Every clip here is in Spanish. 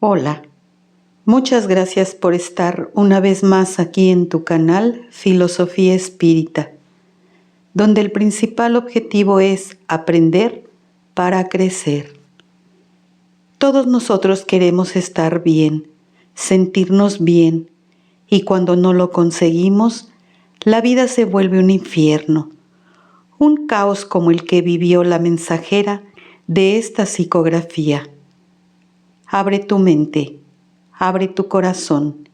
Hola, muchas gracias por estar una vez más aquí en tu canal Filosofía Espírita, donde el principal objetivo es aprender para crecer. Todos nosotros queremos estar bien, sentirnos bien, y cuando no lo conseguimos, la vida se vuelve un infierno, un caos como el que vivió la mensajera de esta psicografía. Abre tu mente, abre tu corazón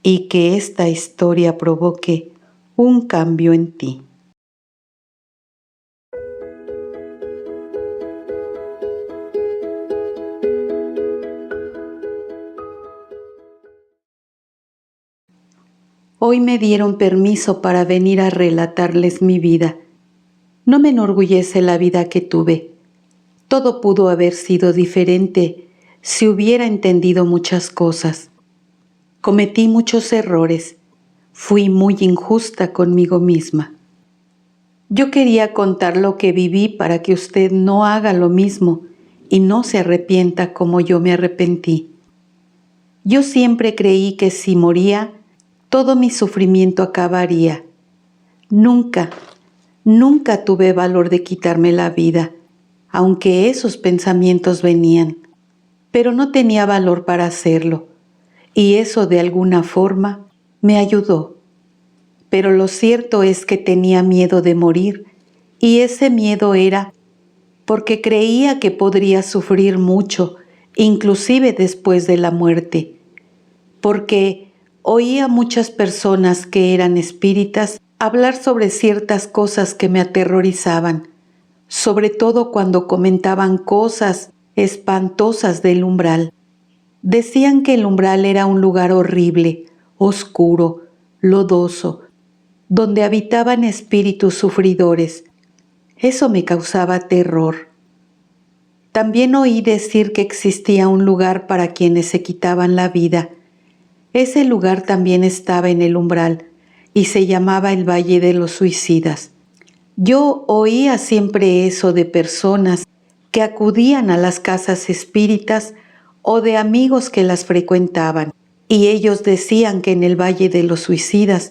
y que esta historia provoque un cambio en ti. Hoy me dieron permiso para venir a relatarles mi vida. No me enorgullece la vida que tuve. Todo pudo haber sido diferente si hubiera entendido muchas cosas. Cometí muchos errores. Fui muy injusta conmigo misma. Yo quería contar lo que viví para que usted no haga lo mismo y no se arrepienta como yo me arrepentí. Yo siempre creí que si moría, todo mi sufrimiento acabaría. Nunca tuve valor de quitarme la vida, aunque esos pensamientos venían, pero no tenía valor para hacerlo, y eso de alguna forma me ayudó. Pero lo cierto es que tenía miedo de morir, y ese miedo era porque creía que podría sufrir mucho, inclusive después de la muerte, porque oía muchas personas que eran espíritas hablar sobre ciertas cosas que me aterrorizaban, sobre todo cuando comentaban cosas espantosas del umbral. Decían que el umbral era un lugar horrible, oscuro, lodoso, donde habitaban espíritus sufridores. Eso me causaba terror. También oí decir que existía un lugar para quienes se quitaban la vida. Ese lugar también estaba en el umbral y se llamaba el Valle de los Suicidas. Yo oía siempre eso de personas que acudían a las casas espíritas o de amigos que las frecuentaban, y ellos decían que en el Valle de los Suicidas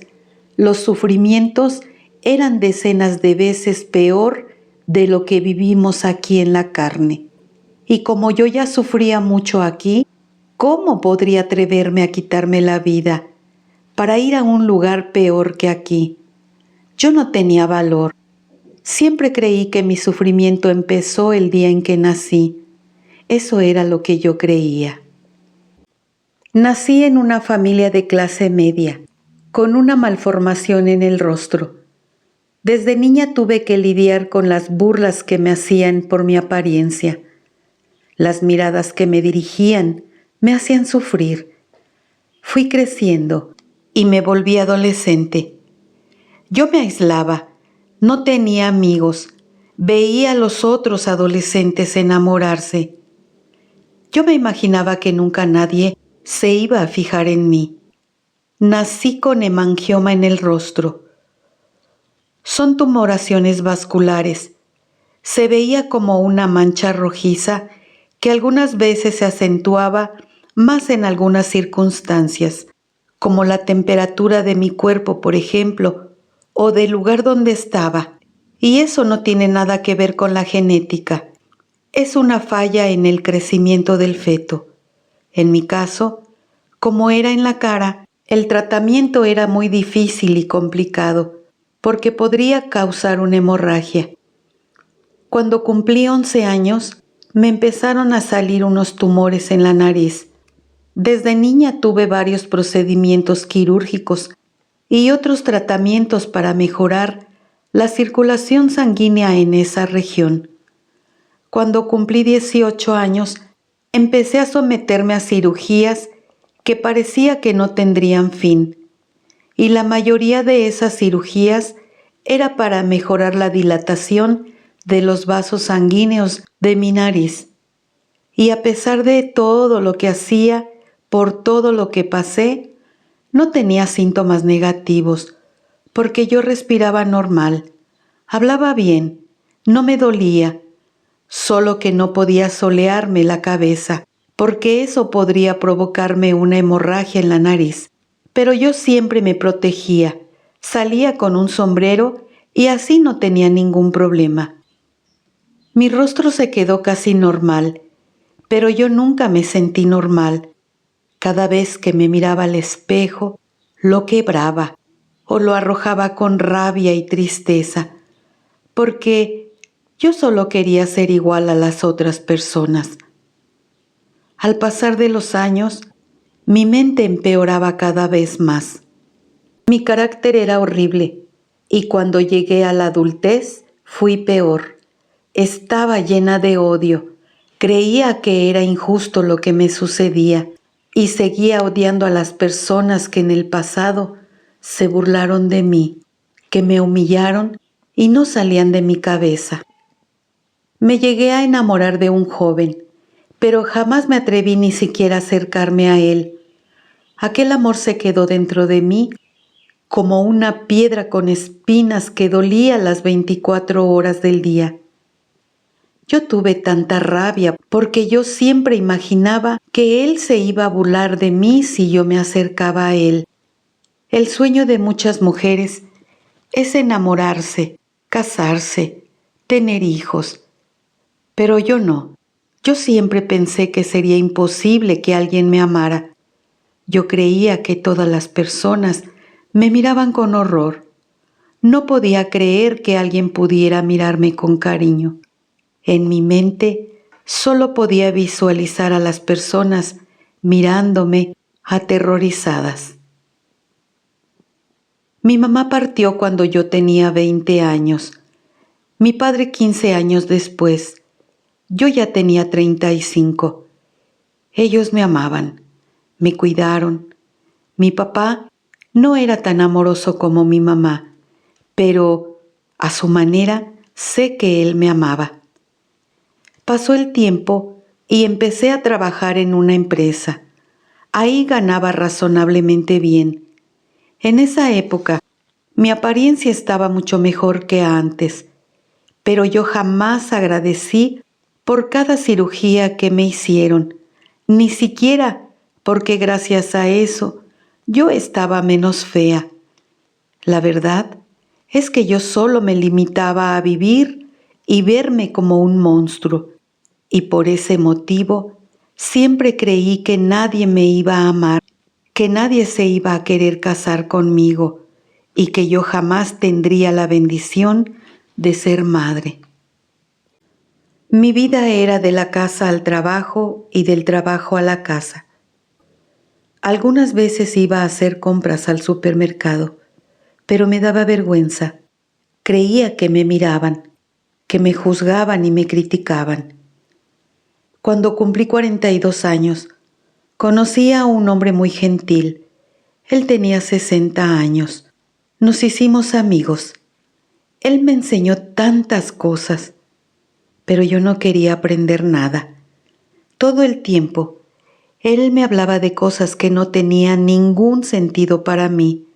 los sufrimientos eran decenas de veces peor de lo que vivimos aquí en la carne. Y como yo ya sufría mucho aquí, ¿cómo podría atreverme a quitarme la vida para ir a un lugar peor que aquí? Yo no tenía valor. Siempre creí que mi sufrimiento empezó el día en que nací. Eso era lo que yo creía. Nací en una familia de clase media, con una malformación en el rostro. Desde niña tuve que lidiar con las burlas que me hacían por mi apariencia. Las miradas que me dirigían me hacían sufrir. Fui creciendo y me volví adolescente. Yo me aislaba, no tenía amigos, veía a los otros adolescentes enamorarse. Yo me imaginaba que nunca nadie se iba a fijar en mí. Nací con hemangioma en el rostro. Son tumoraciones vasculares. Se veía como una mancha rojiza que algunas veces se acentuaba más en algunas circunstancias, como la temperatura de mi cuerpo, por ejemplo, o del lugar donde estaba. Y eso no tiene nada que ver con la genética. Es una falla en el crecimiento del feto. En mi caso, como era en la cara, el tratamiento era muy difícil y complicado, porque podría causar una hemorragia. Cuando cumplí 11 años, me empezaron a salir unos tumores en la nariz. Desde niña tuve varios procedimientos quirúrgicos y otros tratamientos para mejorar la circulación sanguínea en esa región. Cuando cumplí 18 años, empecé a someterme a cirugías que parecía que no tendrían fin, y la mayoría de esas cirugías era para mejorar la dilatación de los vasos sanguíneos de mi nariz. Y a pesar de todo lo que hacía, por todo lo que pasé, no tenía síntomas negativos, porque yo respiraba normal, hablaba bien, no me dolía, solo que no podía solearme la cabeza. porque eso podría provocarme una hemorragia en la nariz. Pero yo siempre me protegía, salía con un sombrero y así no tenía ningún problema. Mi rostro se quedó casi normal, pero yo nunca me sentí normal. Cada vez que me miraba al espejo, lo quebraba o lo arrojaba con rabia y tristeza, porque yo solo quería ser igual a las otras personas. Al pasar de los años, mi mente empeoraba cada vez más. Mi carácter era horrible y cuando llegué a la adultez fui peor. Estaba llena de odio. Creía que era injusto lo que me sucedía y seguía odiando a las personas que en el pasado se burlaron de mí, que me humillaron y no salían de mi cabeza. Me llegué a enamorar de un joven, pero jamás me atreví ni siquiera a acercarme a él. Aquel amor se quedó dentro de mí como una piedra con espinas que dolía las 24 horas del día. Yo tuve tanta rabia porque yo siempre imaginaba que él se iba a burlar de mí si yo me acercaba a él. El sueño de muchas mujeres es enamorarse, casarse, tener hijos. Pero yo no. Yo siempre pensé que sería imposible que alguien me amara. Yo creía que todas las personas me miraban con horror. No podía creer que alguien pudiera mirarme con cariño. En mi mente solo podía visualizar a las personas mirándome aterrorizadas. Mi mamá partió cuando yo tenía 20 años. Mi padre 15 años después. Yo ya tenía 35. Ellos me amaban, me cuidaron. Mi papá no era tan amoroso como mi mamá, pero a su manera sé que él me amaba. Pasó el tiempo y empecé a trabajar en una empresa. Ahí ganaba razonablemente bien. En esa época, mi apariencia estaba mucho mejor que antes, pero yo jamás agradecí por cada cirugía que me hicieron, ni siquiera porque gracias a eso yo estaba menos fea. La verdad es que yo solo me limitaba a vivir y verme como un monstruo, y por ese motivo siempre creí que nadie me iba a amar, que nadie se iba a querer casar conmigo y que yo jamás tendría la bendición de ser madre. Mi vida era de la casa al trabajo y del trabajo a la casa. Algunas veces iba a hacer compras al supermercado, pero me daba vergüenza. Creía que me miraban, que me juzgaban y me criticaban. Cuando cumplí 42 años, conocí a un hombre muy gentil. Él tenía 60 años. Nos hicimos amigos. Él me enseñó tantas cosas, pero yo no quería aprender nada. Todo el tiempo, él me hablaba de cosas que no tenían ningún sentido para mí,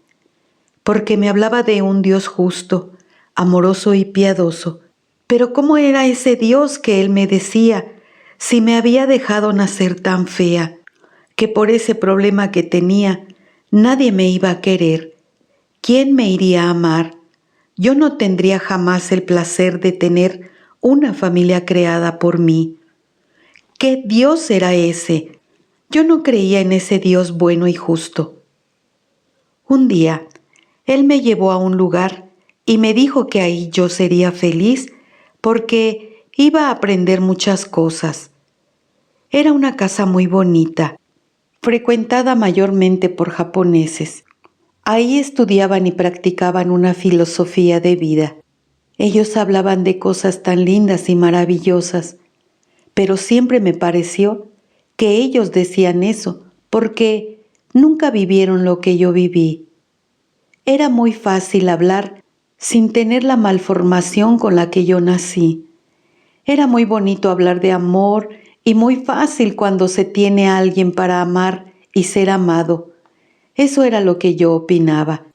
porque me hablaba de un Dios justo, amoroso y piadoso. Pero ¿cómo era ese Dios que él me decía si me había dejado nacer tan fea, que por ese problema que tenía nadie me iba a querer? ¿Quién me iría a amar? Yo no tendría jamás el placer de tener una familia creada por mí. ¿Qué Dios era ese? Yo no creía en ese Dios bueno y justo. Un día, Él me llevó a un lugar y me dijo que ahí yo sería feliz porque iba a aprender muchas cosas. Era una casa muy bonita, frecuentada mayormente por japoneses. Ahí estudiaban y practicaban una filosofía de vida. Ellos hablaban de cosas tan lindas y maravillosas, pero siempre me pareció que ellos decían eso porque nunca vivieron lo que yo viví. Era muy fácil hablar sin tener la malformación con la que yo nací. Era muy bonito hablar de amor y muy fácil cuando se tiene a alguien para amar y ser amado. Eso era lo que yo opinaba,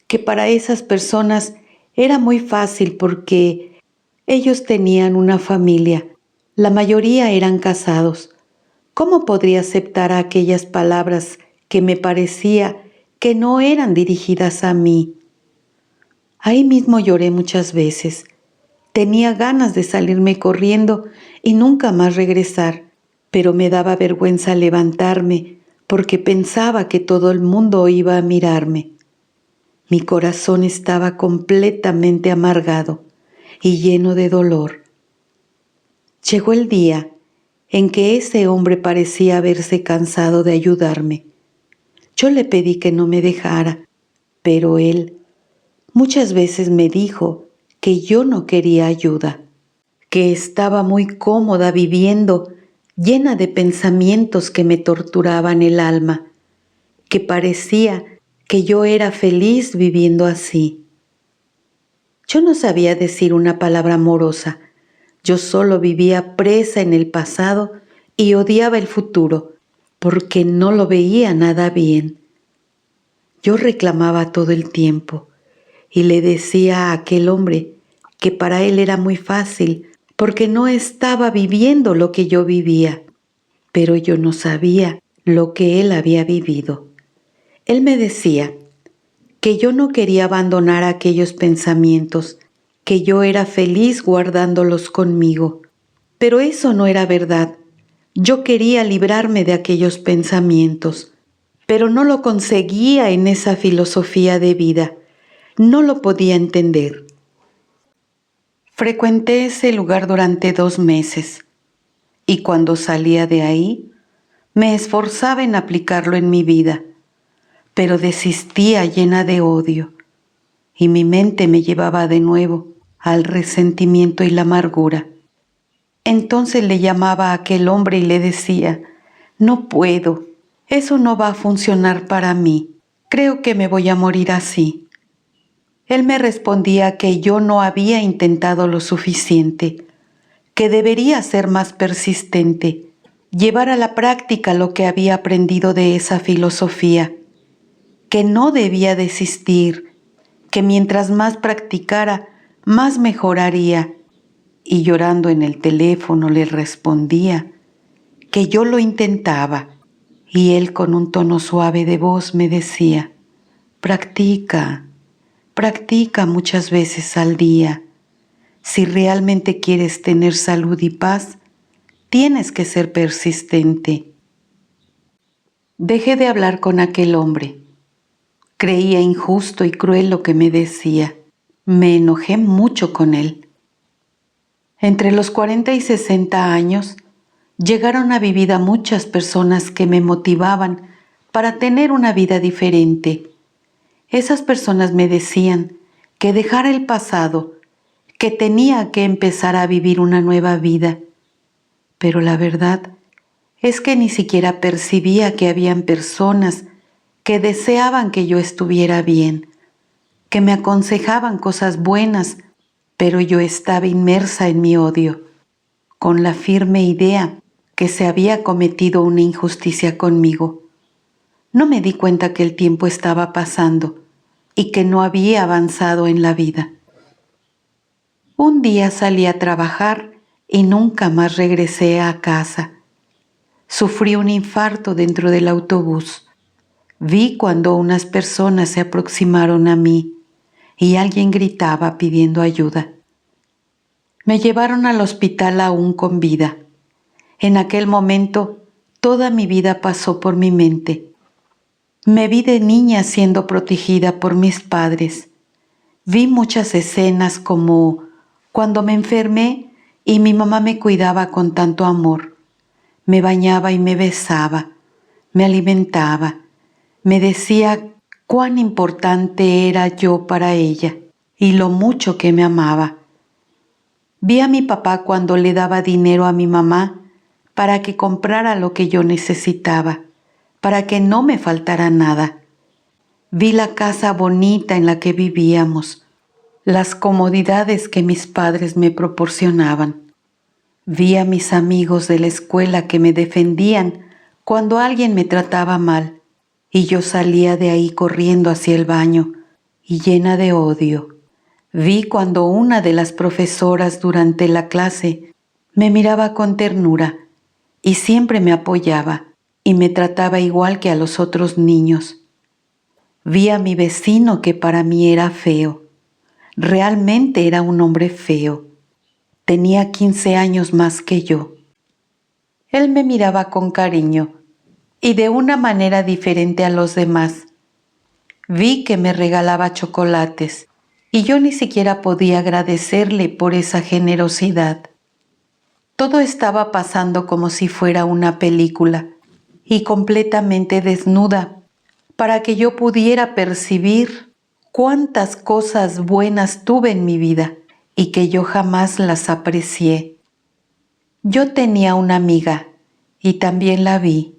que para esas personas era muy fácil porque ellos tenían una familia. La mayoría eran casados. ¿Cómo podría aceptar aquellas palabras que me parecía que no eran dirigidas a mí? Ahí mismo lloré muchas veces. Tenía ganas de salirme corriendo y nunca más regresar, pero me daba vergüenza levantarme porque pensaba que todo el mundo iba a mirarme. Mi corazón estaba completamente amargado y lleno de dolor. Llegó el día en que ese hombre parecía haberse cansado de ayudarme. Yo le pedí que no me dejara, pero él muchas veces me dijo que yo no quería ayuda, que estaba muy cómoda viviendo llena de pensamientos que me torturaban el alma, que parecía que yo era feliz viviendo así. Yo no sabía decir una palabra amorosa. Yo solo vivía presa en el pasado y odiaba el futuro porque no lo veía nada bien. Yo reclamaba todo el tiempo y le decía a aquel hombre que para él era muy fácil porque no estaba viviendo lo que yo vivía, pero yo no sabía lo que él había vivido. Él me decía que yo no quería abandonar aquellos pensamientos, que yo era feliz guardándolos conmigo. Pero eso no era verdad. Yo quería librarme de aquellos pensamientos, pero no lo conseguía en esa filosofía de vida. No lo podía entender. Frecuenté ese lugar durante 2 meses y cuando salía de ahí, me esforzaba en aplicarlo en mi vida, pero desistía llena de odio y mi mente me llevaba de nuevo al resentimiento y la amargura. Entonces le llamaba a aquel hombre y le decía: no puedo, eso no va a funcionar para mí, creo que me voy a morir así. Él me respondía que yo no había intentado lo suficiente, que debería ser más persistente, llevar a la práctica lo que había aprendido de esa filosofía, que no debía desistir, que mientras más practicara, más mejoraría. Y llorando en el teléfono le respondía que yo lo intentaba, y él con un tono suave de voz me decía: practica, practica muchas veces al día. Si realmente quieres tener salud y paz, tienes que ser persistente. Dejé de hablar con aquel hombre. Creía injusto y cruel lo que me decía. Me enojé mucho con él. Entre los 40 y 60 años, llegaron a mi vida muchas personas que me motivaban para tener una vida diferente. Esas personas me decían que dejara el pasado, que tenía que empezar a vivir una nueva vida. Pero la verdad es que ni siquiera percibía que habían personas que deseaban que yo estuviera bien, que me aconsejaban cosas buenas, pero yo estaba inmersa en mi odio, con la firme idea que se había cometido una injusticia conmigo. No me di cuenta que el tiempo estaba pasando y que no había avanzado en la vida. Un día salí a trabajar y nunca más regresé a casa. Sufrí un infarto dentro del autobús. Vi cuando unas personas se aproximaron a mí y alguien gritaba pidiendo ayuda. Me llevaron al hospital aún con vida. En aquel momento, toda mi vida pasó por mi mente. Me vi de niña siendo protegida por mis padres. Vi muchas escenas como cuando me enfermé y mi mamá me cuidaba con tanto amor. Me bañaba y me besaba, me alimentaba, me decía cuán importante era yo para ella y lo mucho que me amaba. Vi a mi papá cuando le daba dinero a mi mamá para que comprara lo que yo necesitaba, para que no me faltara nada. Vi la casa bonita en la que vivíamos, las comodidades que mis padres me proporcionaban. Vi a mis amigos de la escuela que me defendían cuando alguien me trataba mal y yo salía de ahí corriendo hacia el baño y llena de odio. Vi cuando una de las profesoras durante la clase me miraba con ternura y siempre me apoyaba y me trataba igual que a los otros niños. Vi a mi vecino que para mí era feo. Realmente era un hombre feo. Tenía 15 años más que yo. Él me miraba con cariño y de una manera diferente a los demás. Vi que me regalaba chocolates y yo ni siquiera podía agradecerle por esa generosidad. Todo estaba pasando como si fuera una película y completamente desnuda para que yo pudiera percibir cuántas cosas buenas tuve en mi vida y que yo jamás las aprecié. Yo tenía una amiga y también la vi.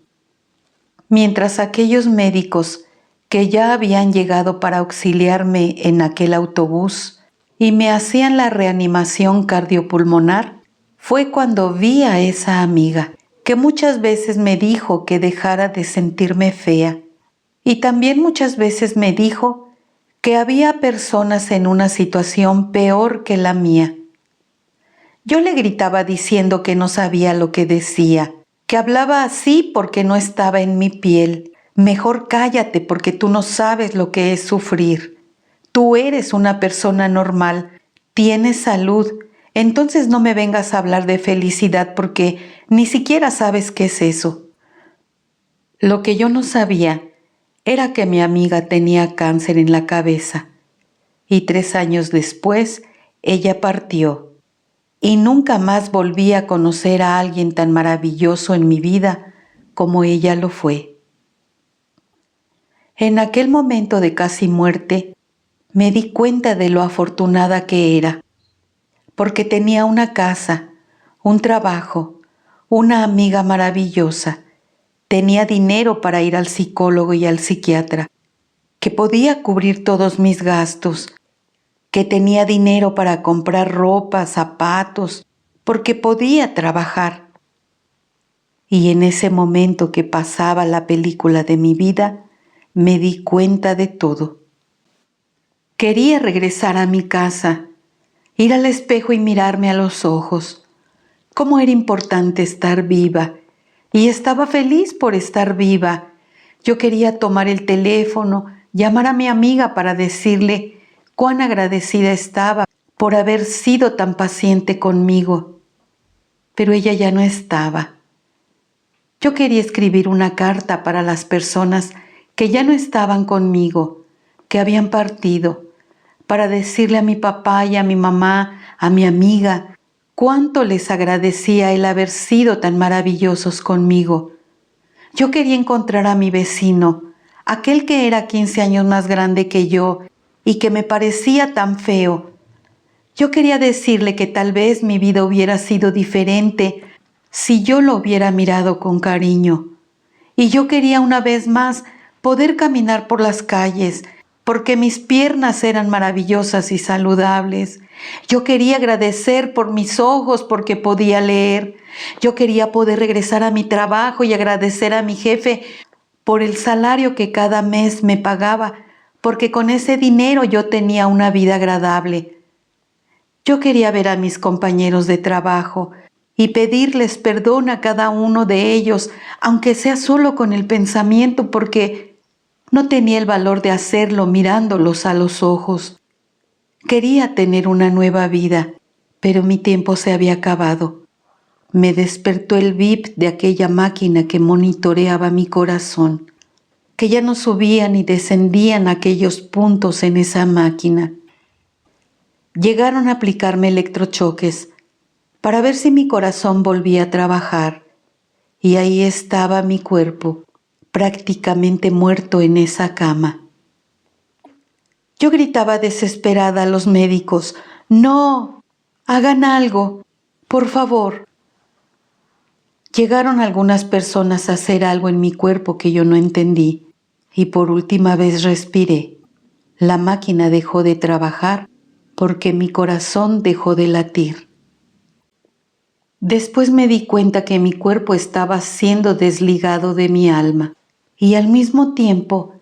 Mientras aquellos médicos que ya habían llegado para auxiliarme en aquel autobús y me hacían la reanimación cardiopulmonar, fue cuando vi a esa amiga que muchas veces me dijo que dejara de sentirme fea y también muchas veces me dijo que había personas en una situación peor que la mía. Yo le gritaba diciendo que no sabía lo que decía, que hablaba así porque no estaba en mi piel. Mejor cállate porque tú no sabes lo que es sufrir. Tú eres una persona normal, tienes salud, entonces no me vengas a hablar de felicidad porque ni siquiera sabes qué es eso. Lo que yo no sabía era que mi amiga tenía cáncer en la cabeza y 3 años después ella partió. Y nunca más volví a conocer a alguien tan maravilloso en mi vida como ella lo fue. En aquel momento de casi muerte, me di cuenta de lo afortunada que era, porque tenía una casa, un trabajo, una amiga maravillosa, tenía dinero para ir al psicólogo y al psiquiatra, que podía cubrir todos mis gastos, que tenía dinero para comprar ropa, zapatos, porque podía trabajar. Y en ese momento que pasaba la película de mi vida, me di cuenta de todo. Quería regresar a mi casa, ir al espejo y mirarme a los ojos. Cómo era importante estar viva, y estaba feliz por estar viva. Yo quería tomar el teléfono, llamar a mi amiga para decirle cuán agradecida estaba por haber sido tan paciente conmigo. Pero ella ya no estaba. Yo quería escribir una carta para las personas que ya no estaban conmigo, que habían partido, para decirle a mi papá y a mi mamá, a mi amiga, cuánto les agradecía el haber sido tan maravillosos conmigo. Yo quería encontrar a mi vecino, aquel que era 15 años más grande que yo y que me parecía tan feo. Yo quería decirle que tal vez mi vida hubiera sido diferente si yo lo hubiera mirado con cariño. Y yo quería una vez más poder caminar por las calles, porque mis piernas eran maravillosas y saludables. Yo quería agradecer por mis ojos porque podía leer. Yo quería poder regresar a mi trabajo y agradecer a mi jefe por el salario que cada mes me pagaba, porque con ese dinero yo tenía una vida agradable. Yo quería ver a mis compañeros de trabajo y pedirles perdón a cada uno de ellos, aunque sea solo con el pensamiento, porque no tenía el valor de hacerlo mirándolos a los ojos. Quería tener una nueva vida, pero mi tiempo se había acabado. Me despertó el bip de aquella máquina que monitoreaba mi corazón, que ya no subían ni descendían aquellos puntos en esa máquina. Llegaron a aplicarme electrochoques para ver si mi corazón volvía a trabajar, y ahí estaba mi cuerpo, prácticamente muerto en esa cama. Yo gritaba desesperada a los médicos: ¡no! ¡Hagan algo! ¡Por favor! Llegaron algunas personas a hacer algo en mi cuerpo que yo no entendí, y por última vez respiré. La máquina dejó de trabajar porque mi corazón dejó de latir. Después me di cuenta que mi cuerpo estaba siendo desligado de mi alma, y al mismo tiempo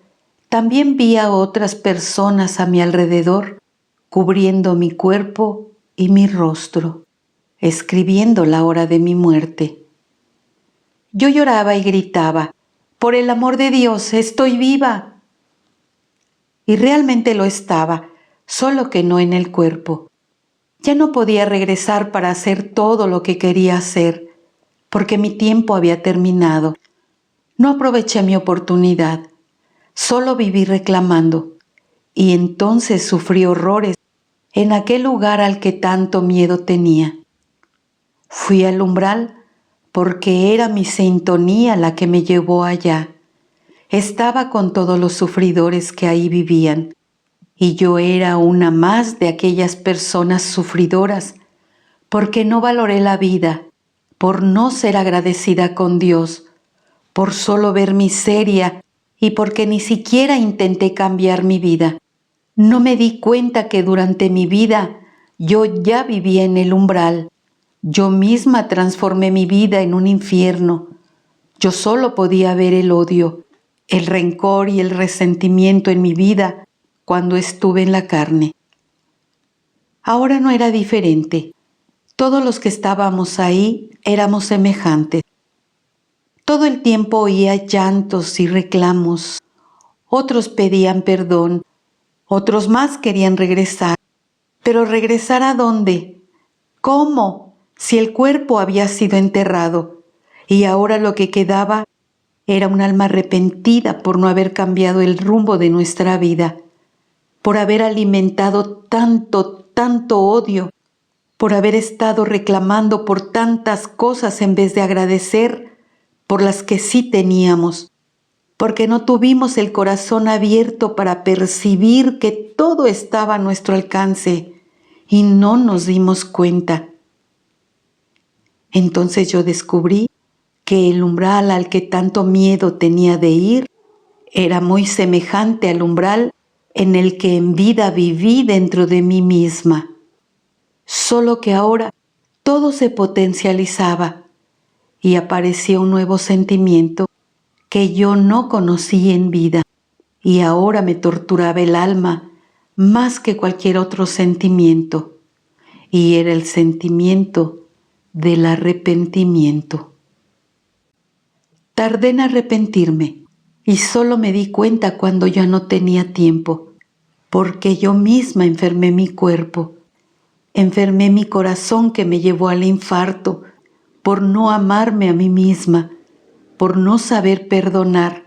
también vi a otras personas a mi alrededor cubriendo mi cuerpo y mi rostro, escribiendo la hora de mi muerte. Yo lloraba y gritaba, «¡Por el amor de Dios, estoy viva!». Y realmente lo estaba, solo que no en el cuerpo. Ya no podía regresar para hacer todo lo que quería hacer, porque mi tiempo había terminado. No aproveché mi oportunidad, solo viví reclamando, y entonces sufrí horrores en aquel lugar al que tanto miedo tenía. Fui al umbral porque era mi sintonía la que me llevó allá. Estaba con todos los sufridores que ahí vivían, y yo era una más de aquellas personas sufridoras, porque no valoré la vida, por no ser agradecida con Dios, por solo ver miseria y porque ni siquiera intenté cambiar mi vida. No me di cuenta que durante mi vida yo ya vivía en el umbral. Yo misma transformé mi vida en un infierno. Yo solo podía ver el odio, el rencor y el resentimiento en mi vida cuando estuve en la carne. Ahora no era diferente. Todos los que estábamos ahí éramos semejantes. Todo el tiempo oía llantos y reclamos. Otros pedían perdón, otros más querían regresar. ¿Pero regresar a dónde? ¿Cómo? Si el cuerpo había sido enterrado y ahora lo que quedaba era un alma arrepentida por no haber cambiado el rumbo de nuestra vida, por haber alimentado tanto odio, por haber estado reclamando por tantas cosas en vez de agradecer por las que sí teníamos, porque no tuvimos el corazón abierto para percibir que todo estaba a nuestro alcance y no nos dimos cuenta. Entonces yo descubrí que el umbral al que tanto miedo tenía de ir era muy semejante al umbral en el que en vida viví dentro de mí misma, solo que ahora todo se potencializaba y apareció un nuevo sentimiento que yo no conocí en vida y ahora me torturaba el alma más que cualquier otro sentimiento, y era el sentimiento del arrepentimiento. Tardé en arrepentirme y solo me di cuenta cuando ya no tenía tiempo, porque yo misma enfermé mi cuerpo, enfermé mi corazón que me llevó al infarto por no amarme a mí misma, por no saber perdonar,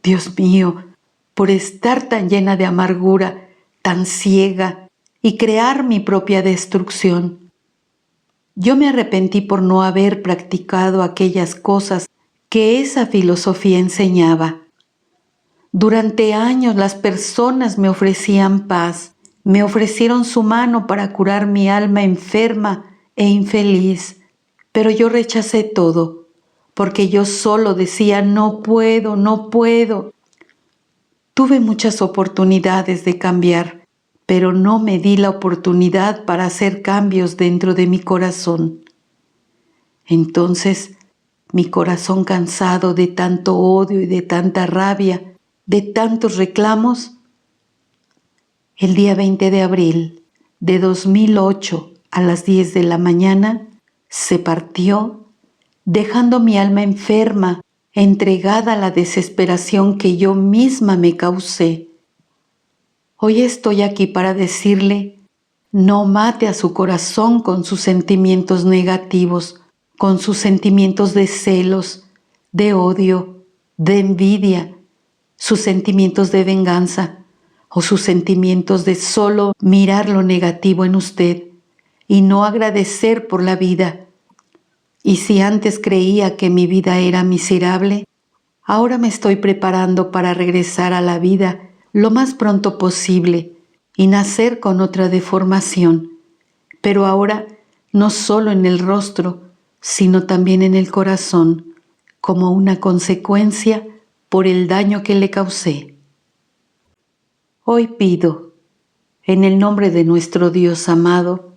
Dios mío, por estar tan llena de amargura, tan ciega y crear mi propia destrucción. Yo me arrepentí por no haber practicado aquellas cosas que esa filosofía enseñaba. Durante años las personas me ofrecían paz, me ofrecieron su mano para curar mi alma enferma e infeliz, pero yo rechacé todo, porque yo solo decía no puedo, no puedo. Tuve muchas oportunidades de cambiar, pero no me di la oportunidad para hacer cambios dentro de mi corazón. Entonces, mi corazón cansado de tanto odio y de tanta rabia, de tantos reclamos, el día 20 de abril de 2008 a las 10 de la mañana, se partió, dejando mi alma enferma, entregada a la desesperación que yo misma me causé. Hoy estoy aquí para decirle, no mate a su corazón con sus sentimientos negativos, con sus sentimientos de celos, de odio, de envidia, sus sentimientos de venganza o sus sentimientos de solo mirar lo negativo en usted y no agradecer por la vida. Y si antes creía que mi vida era miserable, ahora me estoy preparando para regresar a la vida lo más pronto posible y nacer con otra deformación, pero ahora no solo en el rostro, sino también en el corazón, como una consecuencia por el daño que le causé. Hoy pido, en el nombre de nuestro Dios amado,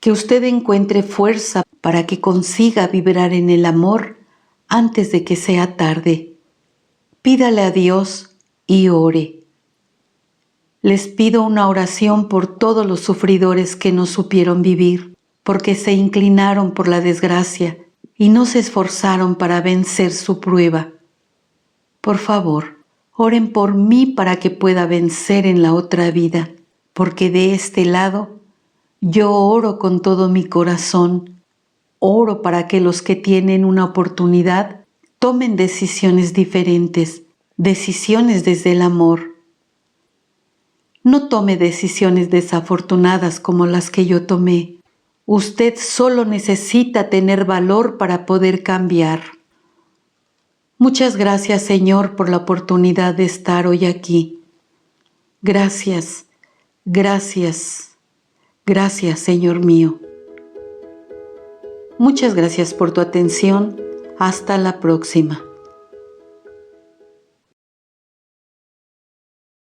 que usted encuentre fuerza para que consiga vibrar en el amor antes de que sea tarde. Pídale a Dios y ore. Les pido una oración por todos los sufridores que no supieron vivir, porque se inclinaron por la desgracia y no se esforzaron para vencer su prueba. Por favor, oren por mí para que pueda vencer en la otra vida, porque de este lado yo oro con todo mi corazón. Oro para que los que tienen una oportunidad tomen decisiones diferentes, decisiones desde el amor. No tome decisiones desafortunadas como las que yo tomé. Usted solo necesita tener valor para poder cambiar. Muchas gracias, Señor, por la oportunidad de estar hoy aquí. Gracias, gracias, gracias, Señor mío. Muchas gracias por tu atención. Hasta la próxima.